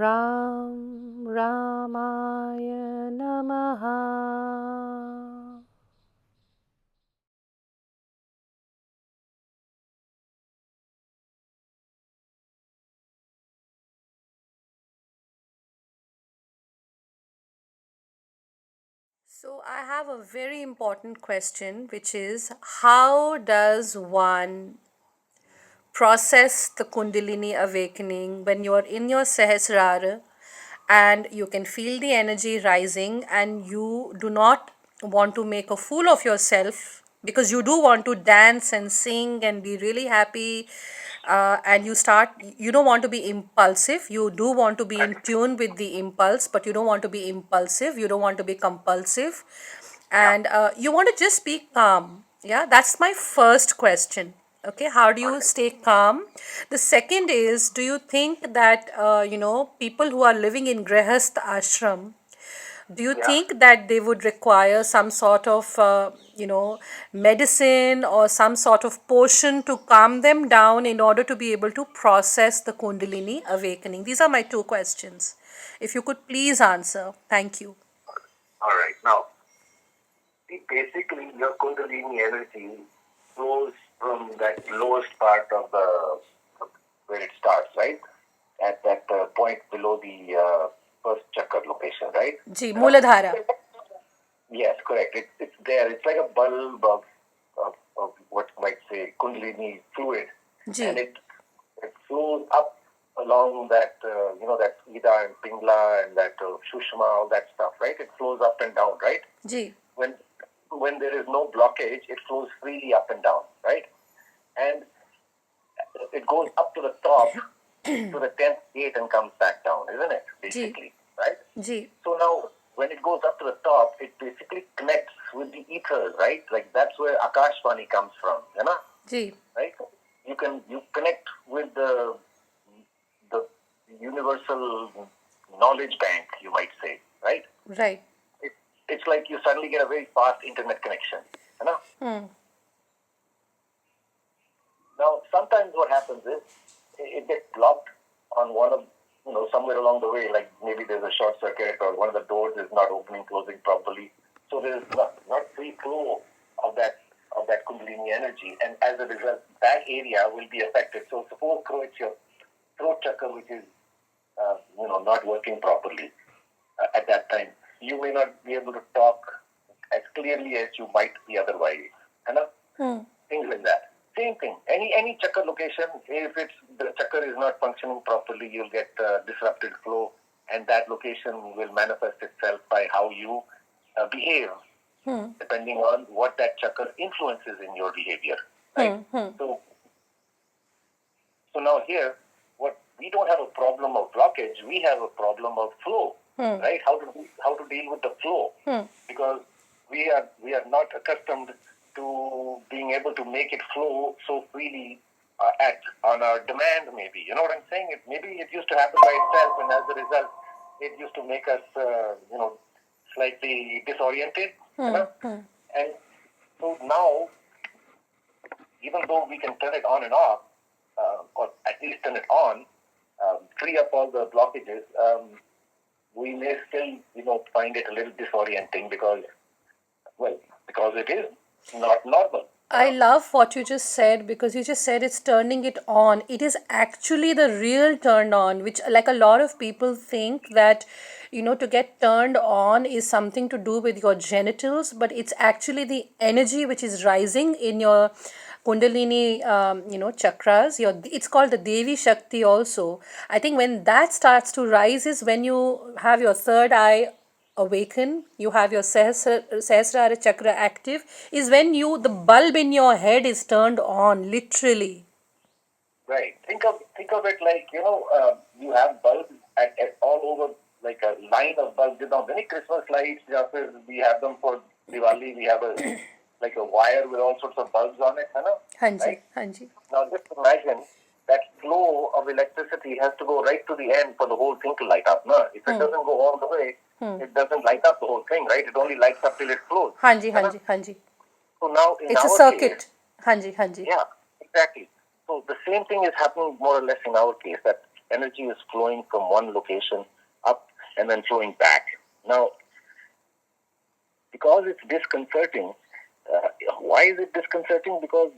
Ram Ramaya Namaha. So, I have a very important question, which is how does one process the Kundalini awakening when you're in your Sahasrara and you can feel the energy rising and you do not want to make a fool of yourself because you do want to dance and sing and be really happy, and you don't want to be impulsive, you do want to be in tune with the impulse, but you don't want to be impulsive, you don't want to be compulsive, and you want to just be calm. Yeah, that's my first question. Okay, how do you stay calm? The second is, do you think that people who are living in grihast ashram, do you think that they would require some sort of medicine or some sort of potion to calm them down in order to be able to process the kundalini awakening? These are my two questions. If you could please answer. Thank you. All right. Now, basically, your Kundalini energy flows from that lowest part of the where it starts, right? At that point below the first chakra location, right? Ji, Mooladhara. Yes, correct. It's there. It's like a bulb of what you might say Kundalini fluid, Ji. and it flows up along that that Ida and Pingla and that Shushma, all that stuff, right? It flows up and down, right? Ji. When there is no blockage, it flows freely up and down, right? And it goes up to the top to the 10th gate and comes back down, isn't it? Basically, right? Ji. So now, when it goes up to the top, it basically connects with the ether, right? Like that's where Akashvani comes from, you know? Ji. Right? You connect with the universal knowledge bank, you might say, right? Right. It's like you suddenly get a very fast internet connection, you know? Now, sometimes what happens is it gets blocked on one of, somewhere along the way, like maybe there's a short circuit or one of the doors is not opening, closing properly. So there's not free flow of that Kundalini energy. And as a result, that area will be affected. So suppose it's your throat chakra, which is, not working properly at that time. You may not be able to talk as clearly as you might be otherwise. You know? Things like that. Same thing. Any chakra location, if the chakra is not functioning properly, you'll get disrupted flow, and that location will manifest itself by how you behave, depending on what that chakra influences in your behavior. Right. So now here, what we don't have a problem of blockage, we have a problem of flow. Right? How to deal with the flow, because we are not accustomed to being able to make it flow so freely on our demand. Maybe you know what I'm saying. Maybe it used to happen by itself, and as a result, it used to make us slightly disoriented. And so now, even though we can turn it on and off, or at least turn it on, free up all the blockages, we may still, find it a little disorienting because it is not normal. I love what you just said, because you just said it's turning it on. It is actually the real turn on, which, like, a lot of people think that, to get turned on is something to do with your genitals, but it's actually the energy which is rising in your Kundalini, chakras. It's called the Devi Shakti also. I think when that starts to rise is when you have your third eye awaken, you have your Sahasrara chakra active, is when the bulb in your head is turned on, literally. Right. Think of it like, you have bulbs at all over, like a line of bulbs. Many Christmas lights, we have them for Diwali. We have like a wire with all sorts of bulbs on it, Hanji, right? Hanji. Now just imagine that flow of electricity has to go right to the end for the whole thing to light up. No? If it doesn't go all the way, it doesn't light up the whole thing, right? It only lights up till it flows. Hanji, Hanji, Hanji. So now in it's our a circuit. Case, Hanji, Hanji. Yeah, exactly. So the same thing is happening more or less in our case, that energy is flowing from one location up and then flowing back. Now, because it's disconcerting, why is it disconcerting? Because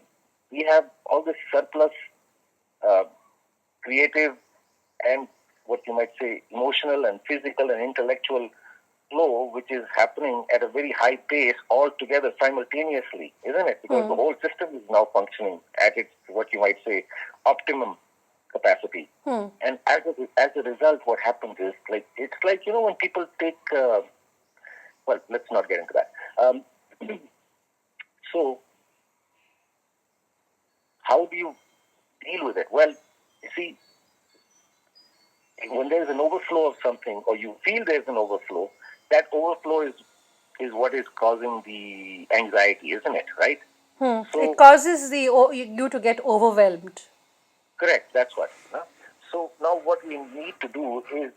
we have all this surplus uh, creative and what you might say emotional and physical and intellectual flow, which is happening at a very high pace all together simultaneously, isn't it? Because the whole system is now functioning at its, what you might say, optimum capacity. And as a result, what happens is, like, it's like, when people take, well, let's not get into that. So, how do you deal with it? Well, you see, when there's an overflow of something, or you feel there's an overflow, that overflow is what is causing the anxiety, isn't it? Right? It So, causes you to get overwhelmed. correct. That's what. Huh? So now, what we need to do is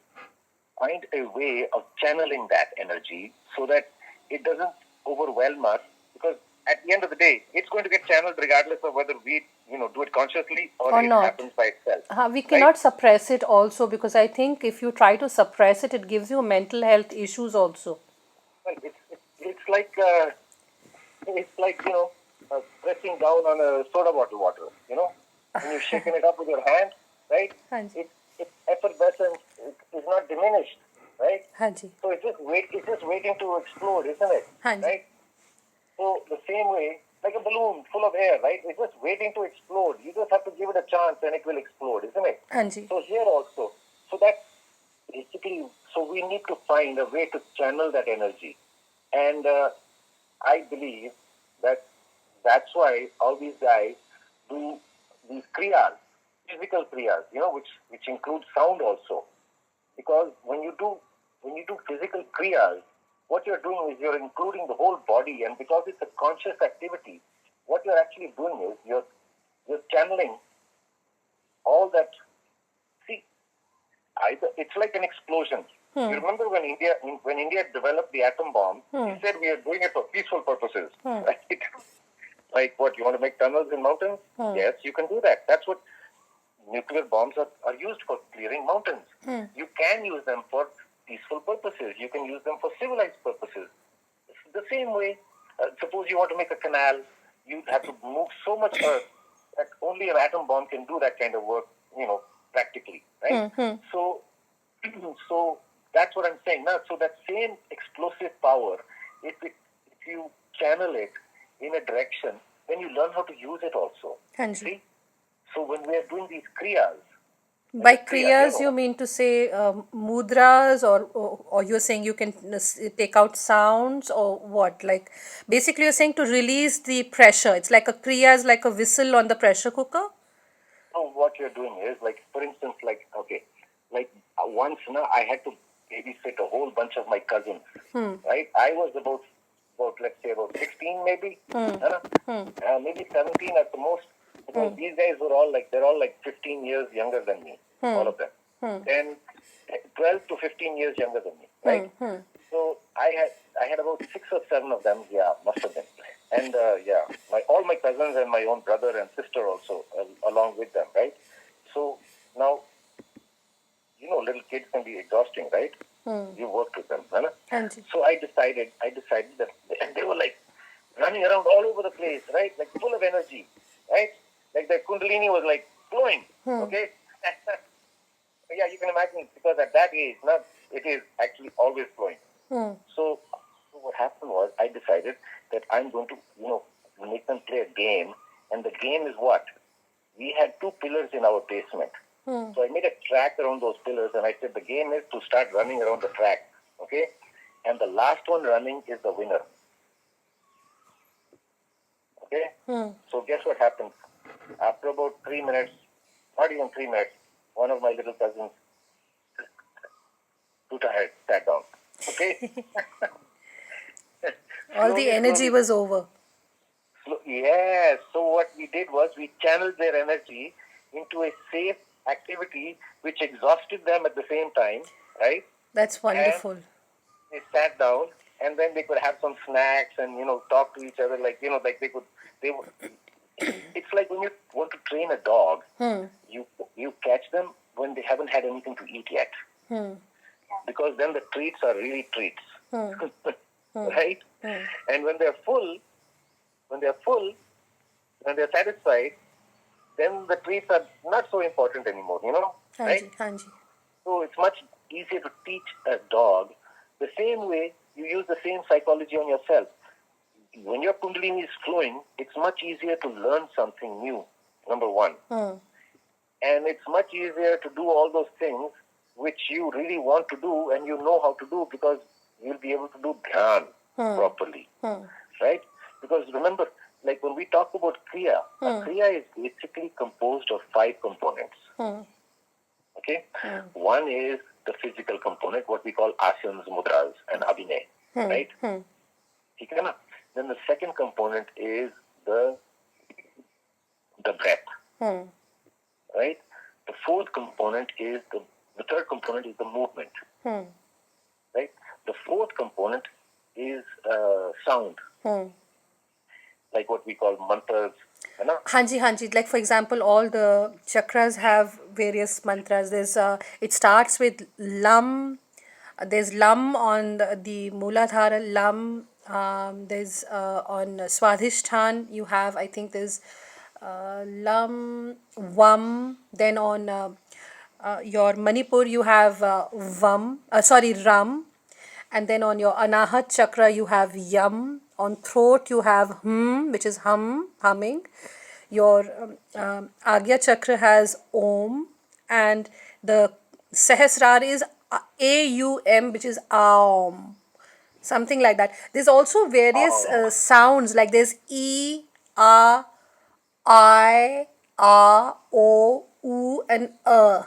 find a way of channeling that energy so that it doesn't overwhelm us. Because at the end of the day, it's going to get channeled regardless of whether we, do it consciously or Or it not. happens by itself. We Right? cannot suppress it also, because I think if you try to suppress it, it gives you mental health issues also. Well, it's like pressing down on a soda bottle water. When you're shaking it up with your hand, right? Hanji. Its effervescence is not diminished, right? Hanji. So it's just waiting to explode, isn't it? Hanji. Right? So the same way, like a balloon full of air, right? It's just waiting to explode. You just have to give it a chance and it will explode, isn't it? Hanji. So here also, so that's basically, so we need to find a way to channel that energy. And I believe that that's why all these guys do these kriyas, physical kriyas, which include sound also. Because when you do physical kriyas, what you're doing is you're including the whole body, and because it's a conscious activity, what you're actually doing is you're channeling all that. See, it's like an explosion. You remember when India developed the atom bomb? He said we are doing it for peaceful purposes, right? Like what? You want to make tunnels in mountains? Yes, you can do that. That's what nuclear bombs are used for, clearing mountains. You can use them for peaceful purposes. You can use them for civilized purposes. It's the same way. Suppose you want to make a canal, you have to move so much earth that only an atom bomb can do that kind of work, practically, right? So, so that's what I'm saying. Now, so that same explosive power, if you channel it in a direction, then you learn how to use it also. Hanji. See? So when we are doing these kriyas, By kriyas, you mean to say mudras, or you're saying you can take out sounds, or what? Like, basically, you're saying to release the pressure. It's like a kriya is like a whistle on the pressure cooker. so what you're doing is, like, for instance, like once now I had to babysit a whole bunch of my cousins, right? I was about let's say about 16 maybe, maybe 17 at the most, because these guys they're all like 15 years younger than me, all of them, and 12 to 15 years younger than me, right? So I had about 6 or 7 of them, yeah, must have been, and yeah, all my cousins and my own brother and sister also along with them, right? So now, little kids can be exhausting, right? You worked with them, right? Hanji. So I decided that, and they were like running around all over the place, right? Like full of energy, right? Like the Kundalini was like flowing, okay? Yeah, you can imagine, because at that age, it is actually always flowing. So what happened was, I decided that I'm going to, make them play a game, and the game is what? We had 2 pillars in our basement. So I made a track around those pillars, and I said the game is to start running around the track, okay? And the last one running is the winner, okay? So guess what happened? After about 3 minutes, not even 3 minutes, one of my little cousins, too tired, sat down, okay? All the energy was over. Yes. So what we did was we channeled their energy into a safe activity which exhausted them at the same time, right? That's wonderful. And they sat down, and then they could have some snacks and talk to each other, like like they would. It's like when you want to train a dog, you catch them when they haven't had anything to eat yet. Because then the treats are really treats. Right? And when they're full, when they're satisfied, then the treats are not so important anymore, right? So it's much easier to teach a dog the same way you use the same psychology on yourself. When your Kundalini is flowing, it's much easier to learn something new, number one. And it's much easier to do all those things which you really want to do and you know how to do, because you'll be able to do dhyan properly, right? Because remember, like when we talk about kriya, a kriya is basically composed of 5 components. Okay? One is the physical component, what we call asanas, mudras, and abhinay, right? Okay, na? Then the second component is the breath, right? The fourth component is the third component is the movement, right? The fourth component is sound, like what we call mantras. Hanji. Like for example, all the chakras have various mantras. It starts with lam. There's lam on the Mooladhara lam. There's on Swadhisthana you have, I think there's lam, vam. Then on your Manipur you have ram. And then on your Anahat chakra you have yam. On throat you have which is humming. Your Agya chakra has om, and the Sahasrara is aum, which is aum, something like that. There's also various sounds, like there's e, a, I, a, o, u, and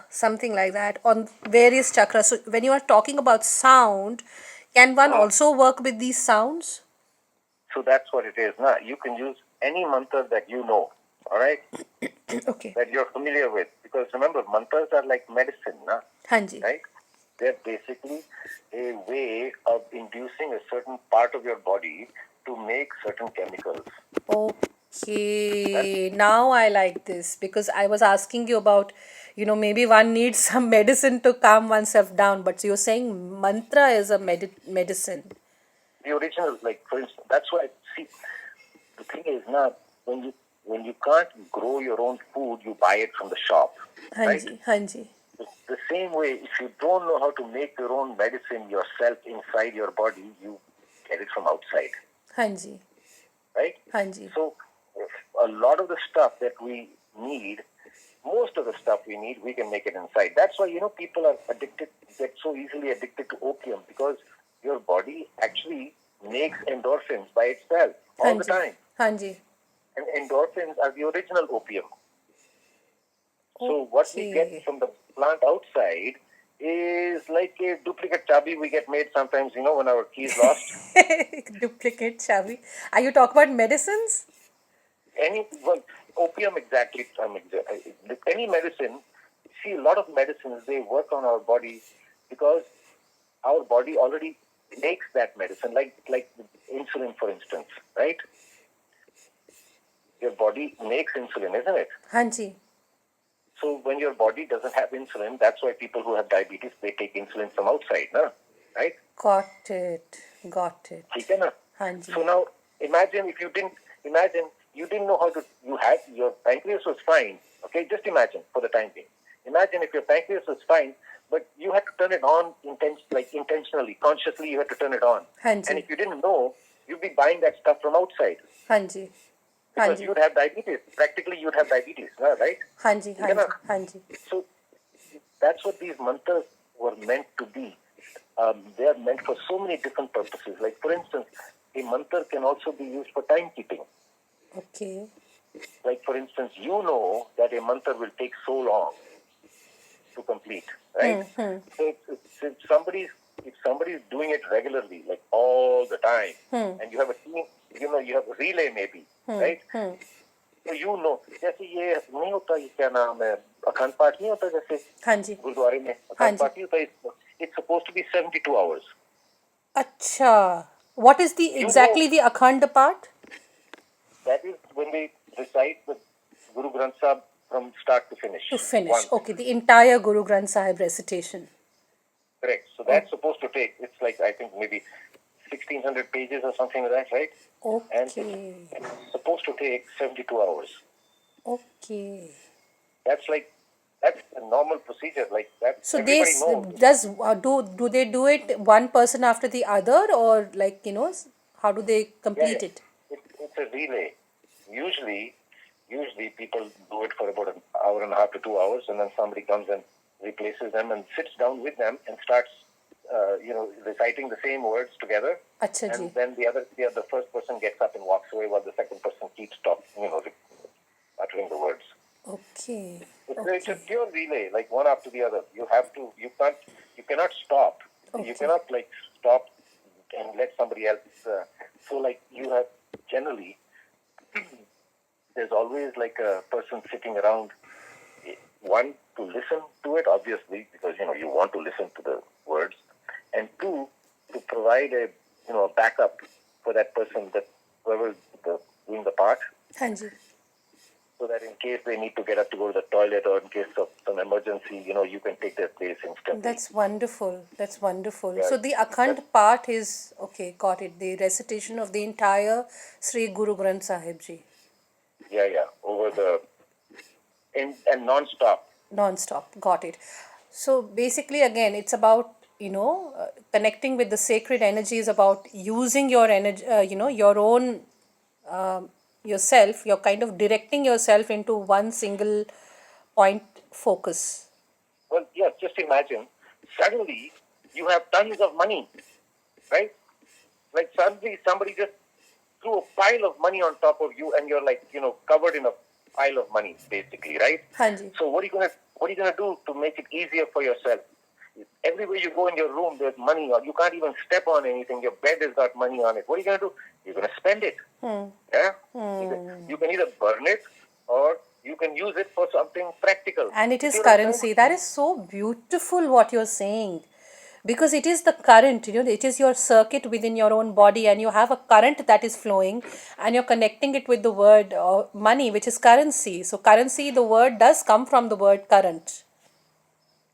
something like that on various chakras. So when you are talking about sound, can one also work with these sounds? So that's what it is. Now, you can use any mantra that you know, all right? Okay. That you're familiar with. Because remember, mantras are like medicine, Hanji. right? They're basically a way of inducing a certain part of your body to make certain chemicals. Okay, now I like this, because I was asking you about, maybe one needs some medicine to calm oneself down, but you're saying mantra is a medicine. The original, like for instance, that's why, see, the thing is now, when you can't grow your own food, you buy it from the shop, right? Hanji. The same way, if you don't know how to make your own medicine yourself inside your body, you get it from outside. Hanji. Right? Hanji. So, a lot of the stuff that we need, most of the stuff we need, we can make it inside. That's why, people are get so easily addicted to opium, because your body actually makes endorphins by itself all the time. Hanji. And endorphins are the original opium. So what we get from the plant outside is like a duplicate chabi we get made sometimes, when our key is lost. Duplicate chabi. Are you talking about medicines? Opium exactly. Any medicine, see, a lot of medicines, they work on our body because our body already makes that medicine, like insulin, for instance, right? Your body makes insulin, isn't it? Hanji. So when your body doesn't have insulin, that's why people who have diabetes, they take insulin from outside, right? Got it. Okay, na? Hanji. So now imagine you didn't know how to, your pancreas was fine, okay? Just imagine for the time being. Imagine if your pancreas was fine, but you had to turn it on intentionally, consciously you had to turn it on. Hanji. And if you didn't know, you'd be buying that stuff from outside. Hanji. Because you'd have diabetes. Practically you'd have diabetes, right? Hanji. So that's what these mantras were meant to be. They are meant for so many different purposes. Like for instance, a mantra can also be used for timekeeping. Okay. Like for instance, you know that a mantra will take so long to complete, right? So if somebody's doing it regularly, like all the time, and you have a team, you have a relay maybe, right? So जैसे ये नहीं होता, ये क्या नाम है, अखंड पाठ नहीं होता जैसे गुरुद्वारे में अखंड पाठ नहीं होता, it's supposed to be 72 hours. Acha. What is exactly the Akhand part? That is when they recite the Guru Granth Sahib from start to finish To finish. once. Okay, the entire Guru Granth Sahib recitation. Correct. So that's supposed to take, it's like, I think maybe 1600 pages or something like that, right? And Okay. it's supposed to take 72 hours. Okay. That's like, that's a normal procedure. Like that, So everybody knows. do they do it one person after the other, or like, how do they Yeah, complete yeah. it? It's a relay. Usually, usually people do it for about an hour and a half to 2 hours, and then somebody comes and replaces them and sits down with them and starts, reciting the same words together. Acha ji. And then the first person gets up and walks away while the second person keeps uttering the words. Okay. It's a Okay. pure relay, like one after the other. You cannot stop. You Okay. cannot stop and let somebody else. So like you have generally, there's always like a person sitting around. One, to listen to it, obviously, because you want to listen to the words, and two, to provide a backup for that person, that whoever doing the part, हाँ जी. so that in case they need to get up to go to the toilet or in case of some emergency, you can take their place instantly. That's wonderful. That's wonderful. Yeah, So the Akhand part is, okay, got it. The recitation of the entire Sri Guru Granth Sahib Ji. yeah, over and non-stop. Non-stop. Got it. So basically, again, it's about, connecting with the sacred energy is about using your energy, your own, yourself, you're kind of directing yourself into one single point focus. Well, yeah, just imagine, suddenly you have tons of money, right? Like suddenly somebody just threw a pile of money on top of you and you're like, covered in a pile of money, basically, right? हाँ जी. So what are you gonna do to make it easier for yourself? Everywhere you go in your room, there's money, or you can't even step on anything. Your bed has got money on it. What are you gonna do? You're gonna spend it. Yeah. You can either burn it or you can use it for something practical. And it You is see what I'm saying? currency. That is so beautiful what you're saying. Because it is the current, it is your circuit within your own body, and you have a current that is flowing, and you're connecting it with the word money, which is currency. So, currency, the word does come from the word current.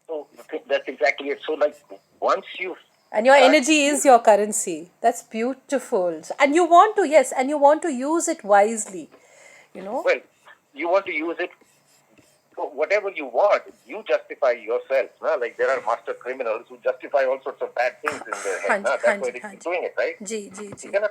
So that's exactly it. So like once you And your start, energy is your currency. That's beautiful. And you want to, yes, and you want to use it wisely, well, you want to use it for whatever you want. You justify yourself. Nah? Like there are master criminals who justify all sorts of bad things in their head. हाँ जी, Nah? हाँ That's why ji, they हाँ keep ji. doing it, right? Ji, ji, You ji. cannot.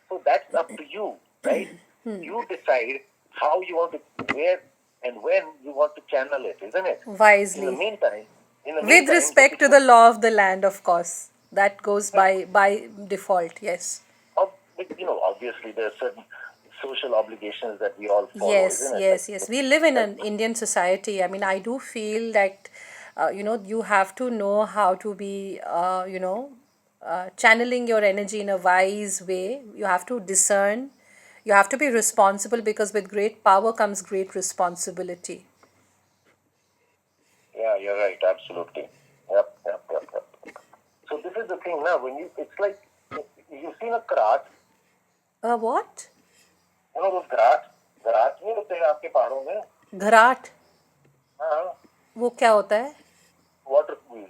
So that's up to you, right? You decide how you want to, where and when you want to channel it, isn't it? In the Wisely. meantime, With the respect to the law of the land, of course. That goes by default, yes. obviously there are certain social obligations that we all follow, Yes, isn't it? yes, yes. We live in Like, an Indian society. I mean, I do feel that, you have to know how to be, channeling your energy in a wise way. You have to discern. You have to be responsible, because with great power comes great responsibility. yeah, you're right, absolutely. Yep. So this is the thing now. It's like you've seen a karat. What? Those karat नहीं होते हैं आपके पहाड़ों में. घराट. हाँ, वो क्या होता है? water wheel,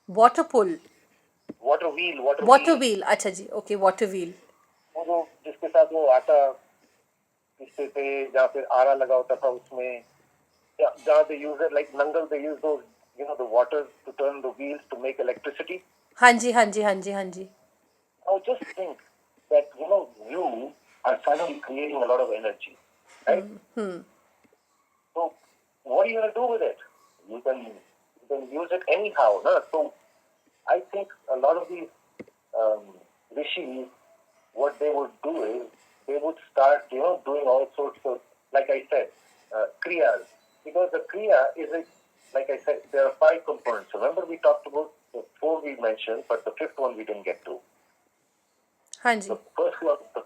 Water pull. water wheel, water Water wheel. wheel. अच्छा जी. Okay, water wheel. वो जो जिसके साथ वो आटा पीसते थे, या फिर आरा लगा होता था उसमें, जहाँ they use it like nangal, they use those, the water to turn the wheels to make electricity. हाँ जी, हाँ जी, हाँ जी, हाँ जी. Now just think that you are suddenly creating a lot of energy, right? So what are you going to do with it? You can use it anyhow, no? So I think a lot of these rishis, what they would do is they would start, doing all sorts of, like I said, kriyas. Because the kriya is like I said, there are 5 components. Remember we talked about the 4 we mentioned, but the 5th one we didn't get to. हाँ जी. The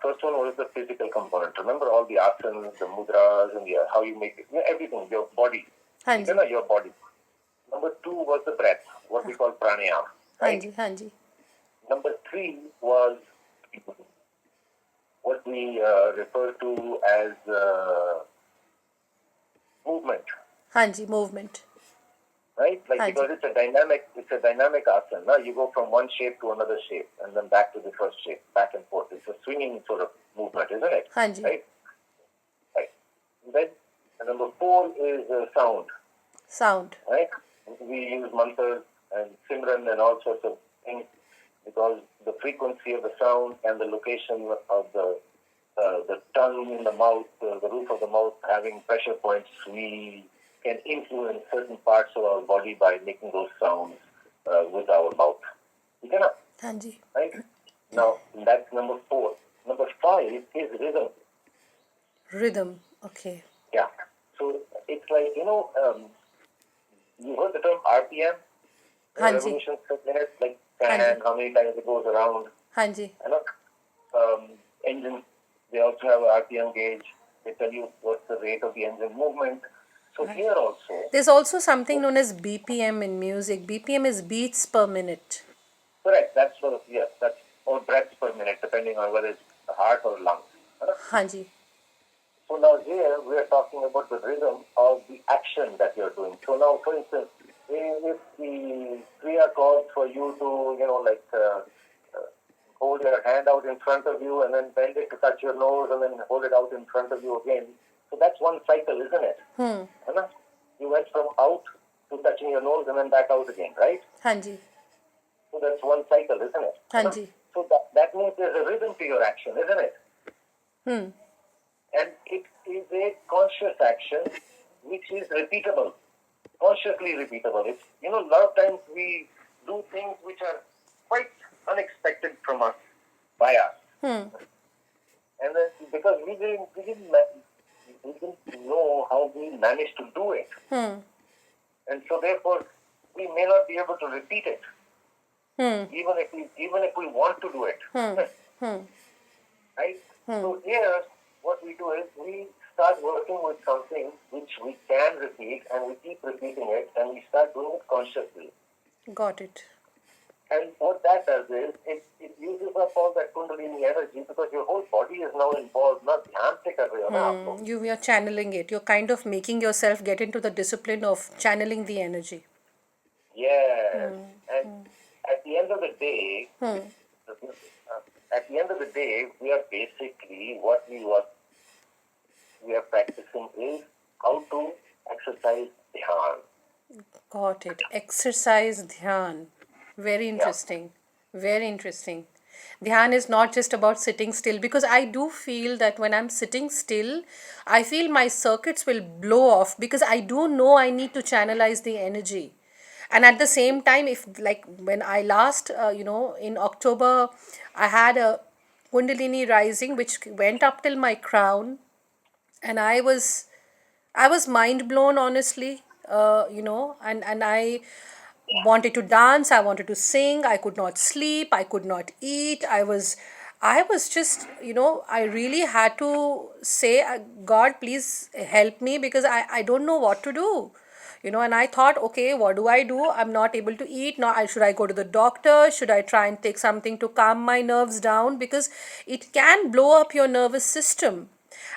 first one was the physical component. Remember all the asanas, the mudras, and how you make it, everything, your body. हाँ जी. Your body. Number 2 was the breath, what we call pranayama. हाँ Right? जी, हाँ जी. Number 3 was what we refer to as movement, Hanji, movement. right? Like Hanji. because it's a dynamic asana. Now you go from one shape to another shape and then back to the first shape, back and forth. It's a swinging sort of movement, isn't it? Hanji. Right? Right. Then number 4 is sound, Sound. right? We use mantras and simran and all sorts of things because the frequency of the sound and the location of the tongue in the mouth, the roof of the mouth having pressure points, we can influence certain parts of our body by making those sounds with our mouth. You cannot, Hanji. right? Now, that's number 4. Number 5 is rhythm. Rhythm. Okay. Yeah. So it's like, you heard the term RPM, Hanji. revolutions per minute, like Hanji. fan, how many times it goes around. Hanji. You know, engines, they also have an RPM gauge. They tell you what's the rate of the engine movement. So here also, There's also something known as BPM in music. BPM is beats per minute. correct, that's sort of, yes, that's, or breaths per minute, depending on whether it's the heart or lungs. Hanji. So now here we are talking about the rhythm of the action that you're doing. So now, for instance, if the Kriya calls for you to, hold your hand out in front of you and then bend it to touch your nose and then hold it out in front of you again. So that's one cycle, isn't it? You went from out to touching your nose and then back out again, right? Hanji. So that's one cycle, isn't it? Hanji. So that means there's a rhythm to your action, isn't it? And it is a conscious action which is repeatable, consciously repeatable. It's, a lot of times we do things which are quite unexpected from us, by us. And then because we didn't know how we managed to do it. And so therefore we may not be able to repeat it. Even if we want to do it. Right? So here what we do is we start working with something which we can repeat and we keep repeating it and we start doing it consciously. Got it. And what that does is it uses up all that Kundalini energy because your whole body is now involved. Not dhyan se kar rahe ho na aap log. You are channeling it. You're kind of making yourself get into the discipline of channeling the energy. Yes. And at the end of the day, we are basically what we are practicing is how to exercise dhyan. Got it. Exercise dhyan. Very interesting. Very interesting. Dhyan is not just about sitting still because I do feel that when I'm sitting still, I feel my circuits will blow off because I do know I need to channelize the energy. And at the same time, if like when I last, in October, I had a Kundalini rising which went up till my crown, and I was mind blown, honestly. And I wanted to dance, I wanted to sing, I could not sleep, I could not eat. I was just, I really had to say, God, please help me because I don't know what to do. And I thought, okay, what do I do? I'm not able to eat. Now, should I go to the doctor? Should I try and take something to calm my nerves down? Because it can blow up your nervous system.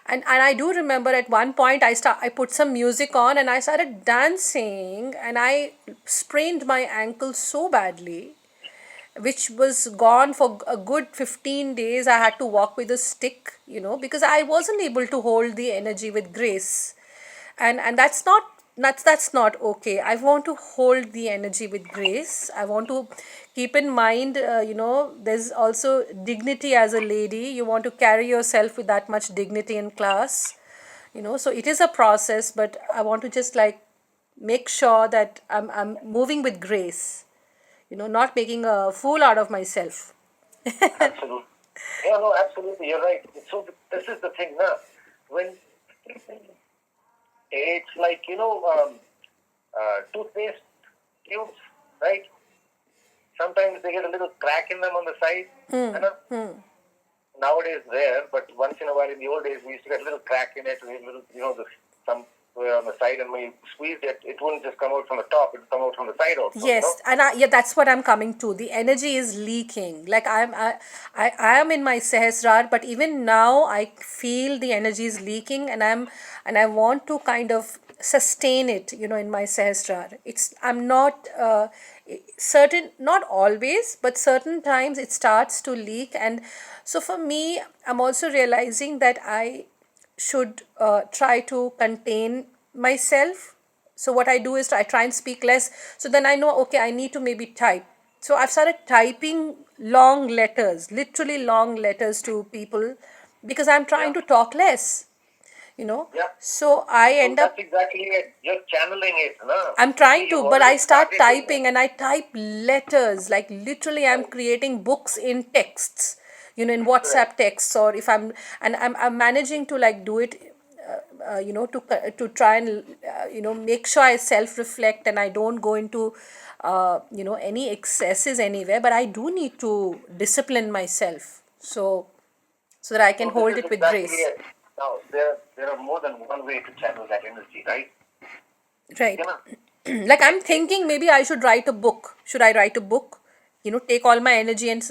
And I do remember at one point I put some music on and I started dancing and I sprained my ankle so badly, which was gone for a good 15 days. I had to walk with a stick, because I wasn't able to hold the energy with grace. And that's not okay. I want to hold the energy with grace. I want to keep in mind, there's also dignity as a lady. You want to carry yourself with that much dignity in class, so it is a process, but I want to just like make sure that I'm moving with grace, not making a fool out of myself. Absolutely. Yeah, no, absolutely. You're right. So this is the thing now. When it's like, toothpaste tubes, right? Sometimes they get a little crack in them on the side. Nowadays there, but once in a while in the old days we used to get a little crack in it, some on the side, and when you squeezed it, it wouldn't just come out from the top; it would come out from the side also. Yes, and yeah, that's what I'm coming to. The energy is leaking. Like I am in my Sehasrar, but even now I feel the energy is leaking, and I want to kind of sustain it, in my Sehasrar. I'm not certain, not always, but certain times it starts to leak, and so for me, I'm also realizing that I should try to contain myself. So what I do is I try and speak less. So then I know, okay, I need to maybe type. So I've started typing long letters, literally long letters to people, because I'm trying Yeah, to talk less. yeah. So I So end up, that's exactly it. Just channeling it, no? I'm You see, trying you've to, but already I start started doing that. typing and I type letters. Like literally, I'm Right. creating books in texts, in Correct. WhatsApp texts, or if I'm managing to like do it, to try and make sure I self reflect and I don't go into any excesses anywhere. But I do need to discipline myself, so that I can So this hold is it with exactly grace. it. Now there are more than one way to channel that energy, right? Right. You know, Like I'm like thinking maybe I should write a book. Should I write a book? Take all my energy and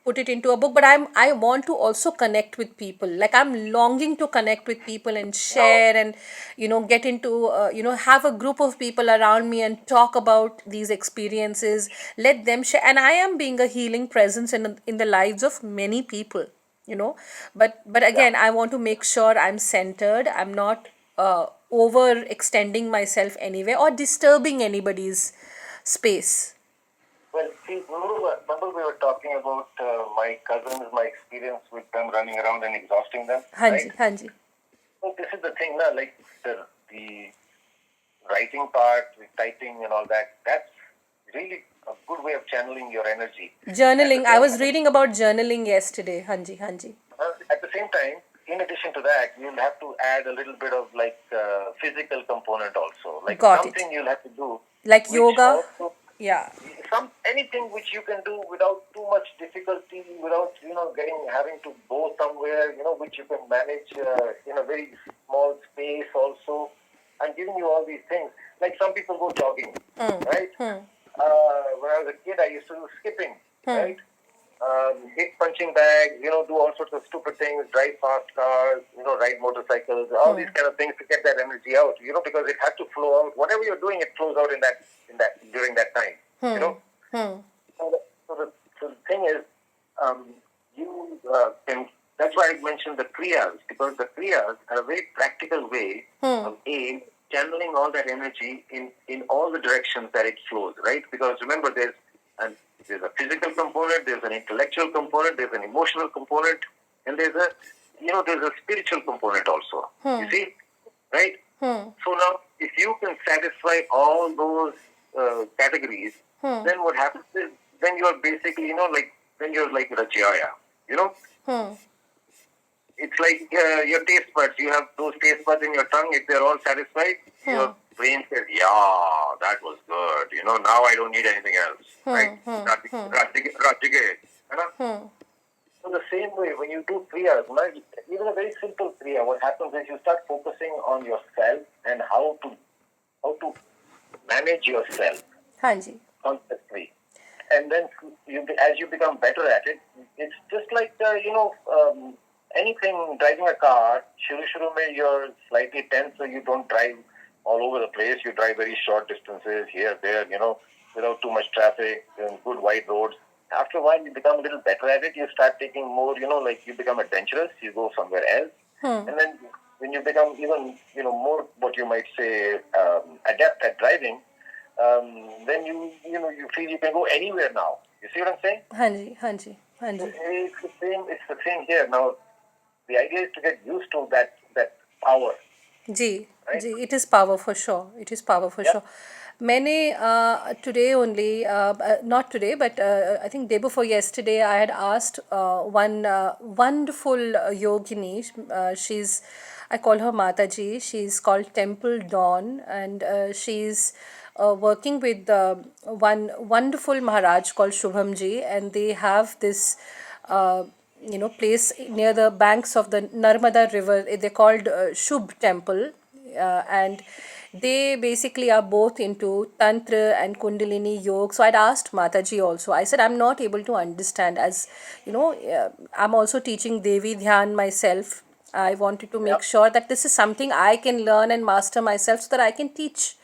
put it into a book. But I want to also connect with people. Like I'm longing to connect with people and now, share and get into have a group of people around me and talk about these experiences. Let them share. And I am being a healing presence in the lives of many people. you know but yeah. again, I want to make sure I'm centered. I'm not overextending myself anywhere or disturbing anybody's space. Well, see, remember we were talking about my cousins, my experience with them running around and exhausting them, right? Hanji, hanji. So this is the thing, now, like the writing part, with typing and all that. That's really a good way of channeling your energy. At the Journaling, I same was time, reading about journaling yesterday. Hanji, hanji. in addition to that, you'll have to add a little bit of like physical component also, like Got it. something you'll have to do, Like which yoga. also Yeah. anything which you can do without too much difficulty, without having to go somewhere, which you can manage in a very small space. Also, I'm giving you all these things. Like some people go jogging, right? When I was a kid, I used to do skipping, right? Hit punching bags, do all sorts of stupid things, drive fast cars, ride motorcycles, all these kind of things to get that energy out, because it has to flow out. Whatever you're doing, it flows out in that during that time, you know. So the thing is, um, you can. That's why I mentioned the kriyas, because the kriyas are a very practical way of channeling all that energy in all the directions that it flows, right? Because remember, there's a physical component, there's an intellectual component, there's an emotional component, and there's a spiritual component also. You see, right? So now, if you can satisfy all those categories, then what happens is, then you're basically, then you're like Rajaya. You know, it's like your taste buds. You have those taste buds in your tongue. If they're all satisfied, your brain says, "Yeah, that was good." Now I don't need anything else, right? Rajige. You know? So the same way, when you do Kriya, even a very simple Kriya, what happens is you start focusing on yourself and how to manage yourself Hanji. consciously. And then as you become better at it, it's just like, anything, driving a car, shuru mein you're slightly tense, so you don't drive all over the place. You drive very short distances here, there, without too much traffic and good wide roads. After a while, you become a little better at it. You start taking more, like you become adventurous. You go somewhere else. And then when you become even, more what you might say adept at driving, then you feel you can go anywhere now. You see what I'm saying? Hanji, hanji, So hanji. it's the same. It's the same here. Now the idea is to get used to that power, ji right? Ji, it is power for sure. It is power for Yeah. sure. मैंने today only, not today, but I think day before yesterday, I had asked one wonderful yogini. I call her Mataji. She's called Temple Dawn, and she's working with one wonderful Maharaj called Shubhamji, and they have this. Place near the banks of the Narmada river. They're called Shubh Temple. and they basically are both into Tantra and Kundalini yoga. So I'd asked Mataji also. I said, I'm not able to understand, as I'm also teaching Devi Dhyan myself. I wanted to make Yep. sure that this is something I can learn and master myself so that I can teach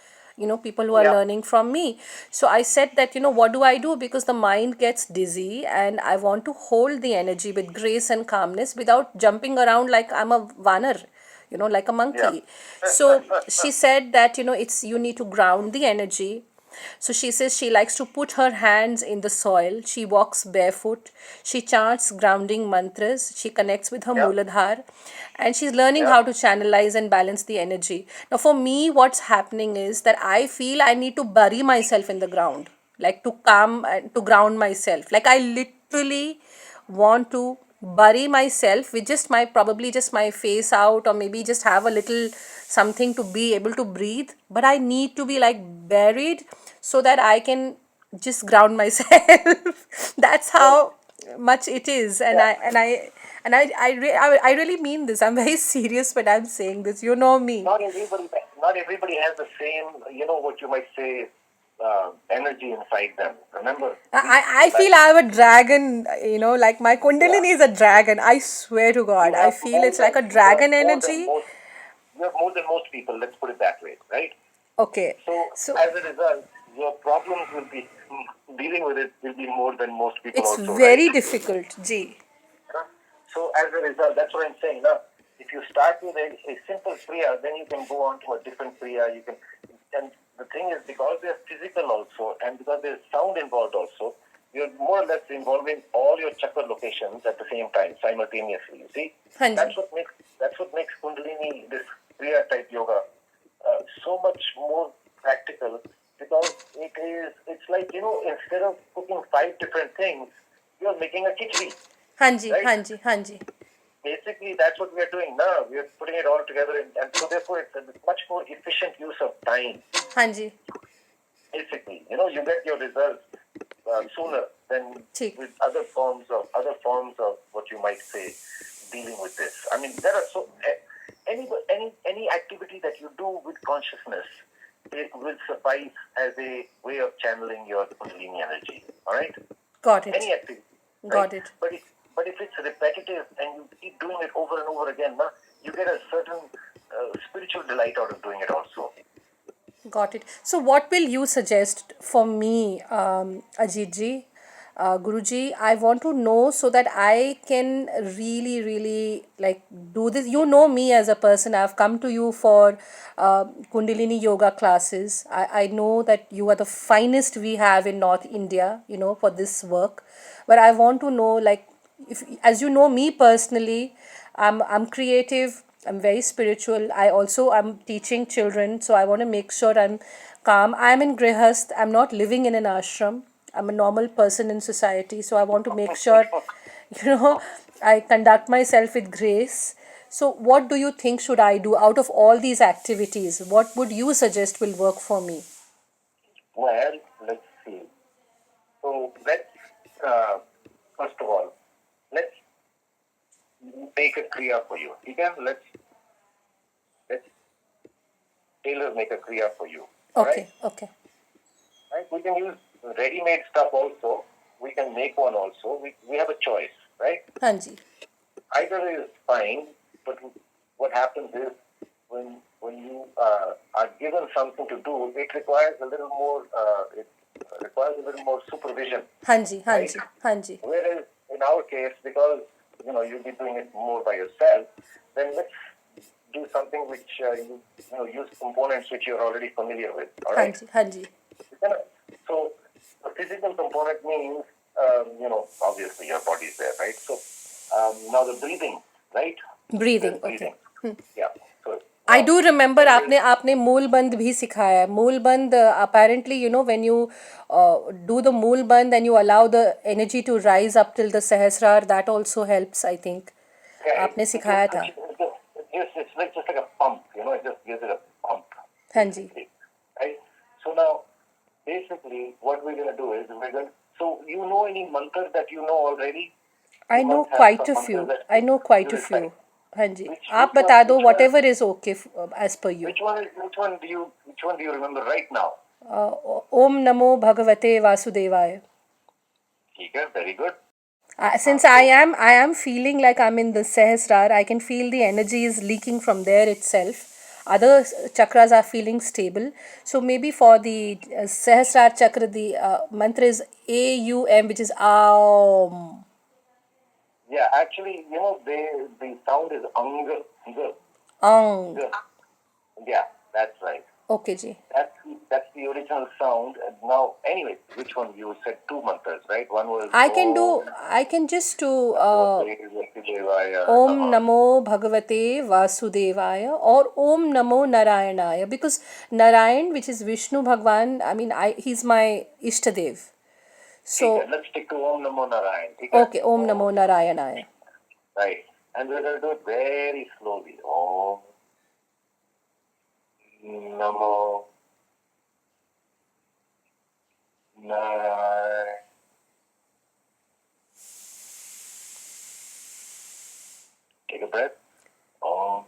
people who are Yep. learning from me. So I said that, what do I do, because the mind gets dizzy and I want to hold the energy with grace and calmness without jumping around like I'm a vanar, like a Yep. monkey. So she said that, it's you need to ground the energy. So she says she likes to put her hands in the soil. She walks barefoot. She chants grounding mantras. She connects with her Yep. Mooladhar. And she's learning how Yep. to channelize and balance the energy. Now, for me, what's happening is that I feel I need to bury myself in the ground, like to calm and to ground myself. Like I literally want to bury myself with just my probably just my face out, or maybe just have a little something to be able to breathe, but I need to be like buried so that I can just ground myself. That's Well, how much it is. And yeah. I really mean this. I'm very serious when I'm saying this, me. Not everybody, not everybody has the same, what you might say, energy inside them. Remember, I like feel I have a dragon, like my yeah, Kundalini is a dragon. I swear to God. you I have feel it's like a dragon energy. you have more than most people. Let's put it that way, right? Okay. So So as a result, your problems will be dealing with it will be more than most people it's also, right? very difficult, G. Huh? So as a result, that's what I'm saying. Now, if you start with a simple kriya, then you can go on to a different kriya. You can, and the thing is, because they're physical also, and because there's sound involved also, you're more or less involving all your chakra locations at the same time, simultaneously. You see, Hanji. that's what makes Kundalini, this kriya type yoga, so much more practical, because it's like, instead of cooking 5 different things, you're making a khichdi, Hanji. right? Hanji. Hanji. Basically, that's what we are doing now. We are putting it all together, and so therefore it's a much more efficient use of time. Hanji. Basically, you get your results sooner than ठीक. with other forms of what you might say dealing with this. I mean, there are any activity that you do with consciousness, it will suffice as a way of channeling your Kundalini energy. All right, Got it. any activity, right? Got it. But if it's repetitive and you keep doing it over and over again, you get a certain spiritual delight out of doing it also. Got it. So, what will you suggest for me, Ajit ji, Guruji? I want to know so that I can really, really like do this. You know me as a person. I've come to you for Kundalini yoga classes. I know that you are the finest we have in North India, for this work. But I want to know, like, if as you know me personally, I'm creative. I'm very spiritual. I'm teaching children, so I want to make sure I'm calm. I'm in grihast. I'm not living in an ashram. I'm a normal person in society, so I want to make sure, you know, I conduct myself with grace. So, what do you think should I do out of all these activities? What would you suggest will work for me? Well, let's see. So first of all, let's make a kriya for you. Okay? Let's tailor make a kriya for you. All right? Okay, okay. Right? We can use ready-made stuff also. We can make one also. We have a choice, right? Hanji. Either is fine, but what happens is when you are given something to do, it requires a little more. It requires a little more supervision, Hanji, right? Hanji, Hanji. Whereas in our case, because you'll be doing it more by yourself, then let's do something which use components which you're already familiar with. All right. Hanji, Hanji. So the physical component means obviously your body is there, right? So now the breathing, right? Breathing, There's okay. breathing. Yeah. So I now do remember there is आपने मूल बंद भी सिखाया है. मूल बंद, apparently, when you do the मूल बंद and you allow the energy to rise up till the सहस्रार, that also helps, I think. yeah, आपने सिखाया था. it's like a pump, it just gives it a pump, हाँ जी. basically, right? So now, basically, what we're going to do is so you know any mantra that you know already? I You know must have quite some a mantras few. that I know you quite a recite. few. हाँ जी, आप which one? बता दो, Which one? whatever is okay as per you. Which one do you remember right now? ओम नमो भगवते वासुदेवाय. ठीक है, very good. Since I am feeling like I'm in the Sahasrar, I can feel the energy is leaking from there itself. Other chakras are feeling stable. So maybe for the Sahasrar chakra, the mantra is AUM, which is Aum. Yeah, actually, the sound is ang. Aum. Yeah, that's right. Okay, ji. That's the original sound. And now, anyway, which one? You said two mantras, right? One was I can just do Vasudevaya Om Namah. Namo Bhagavate Vasudevaya or Om Namo Narayanaya, because Narayan, which is Vishnu Bhagwan, I mean, he's my Ishtadev. So, Let's stick to Om Namo Narayan. okay, Om Namo Narayanaya. Right. And we're going to do it very slowly. Om Namo Narayan. Take a breath. Om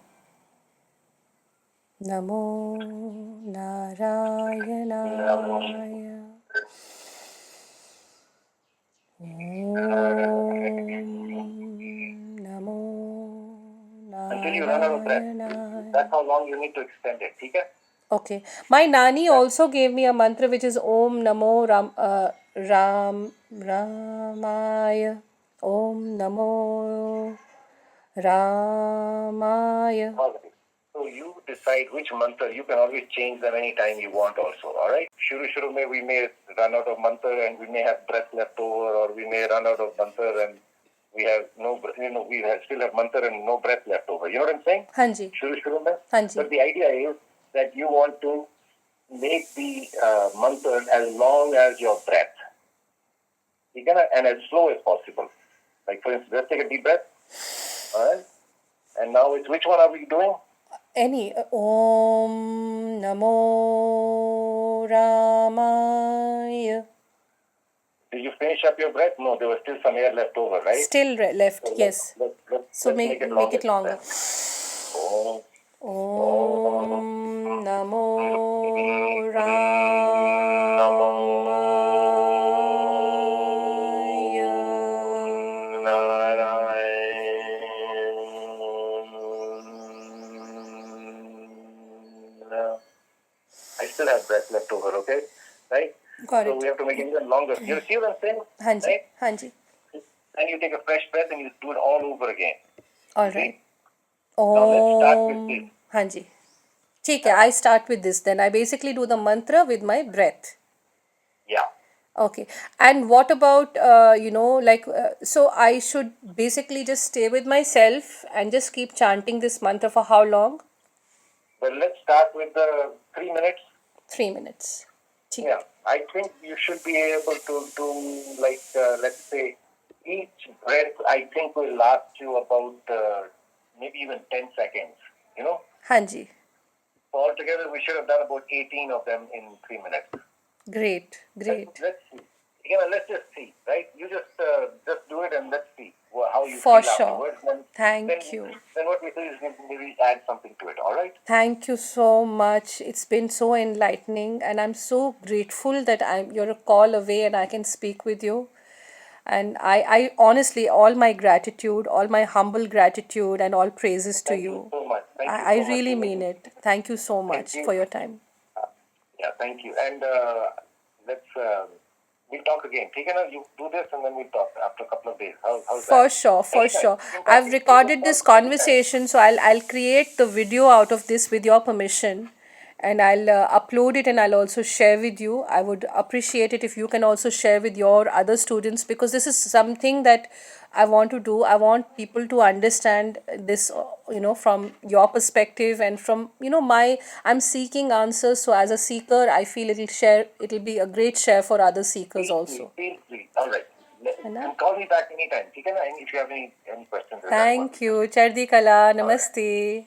Namo Narayanaya. Namo Until you run out of breath. Narayanaya. That's how long you need to extend it. Okay? Okay. My Nani also gave me a mantra which is Om Namo Ramaya. Om Namo Ramaya. All right. So you decide which mantra. You can always change them anytime you want also. All right? Shuru we may run out of mantra and we may have breath left over, or we may run out of mantra and we have still have mantra and no breath left over. You know what I'm saying? Hanji. Shuru mein. Hanji. But the idea is that you want to make the mantra as long as your breath. And as slow as possible. Like for instance, let's take a deep breath. All right? And now it's which one are we doing? Any. Om Namo Ramaya. Did you finish up your breath? No, there was still some air left over, right? Still left, So yes. let's make it longer. Om Om Namo Ramaya. I still have breath left over, okay? Right? Got So it. we have to make it even longer. You see what I'm saying? Hanji. Right? Hanji. Then you take a fresh breath and you do it all over again. All right. Now let's start with this. Hanji. ठीक है, I start with this. Then I basically do the mantra with my breath. Yeah. Okay. And what about, so I should basically just stay with myself and just keep chanting this mantra for how long? Well, let's start with the 3 minutes. 3 minutes. Yeah. I think you should be able to do, let's say, each breath, I think, will last you about maybe even 10 seconds, you know? Hanji. Altogether, we should have done about 18 of them in 3 minutes. Great. Let's see. Let's just see, right? You just do it and let's see how you For feel sure. afterwards. Thank you. Then what we do is maybe add something to it, all right? Thank you so much. It's been so enlightening, and I'm so grateful that you're a call away and I can speak with you. And I honestly, all my gratitude, all my humble gratitude, and all praises to Thank you. so much. Thank you I so much. really mean it. Thank you so much for your time. Yeah, thank you. And we'll talk again. You do this and then we'll talk after a couple of days. How's For that? sure, for sure. I've recorded this conversation, so I'll create the video out of this with your permission, and I'll upload it and I'll also share with you. I would appreciate it if you can also share with your other students, because this is something that I want to do. I want people to understand this, from your perspective and from, I'm seeking answers. So as a seeker, I feel it'll be a great share for other seekers also. Feel free. All right. And call me back anytime. If you have any questions. Thank you. Chardi Kala. Namaste.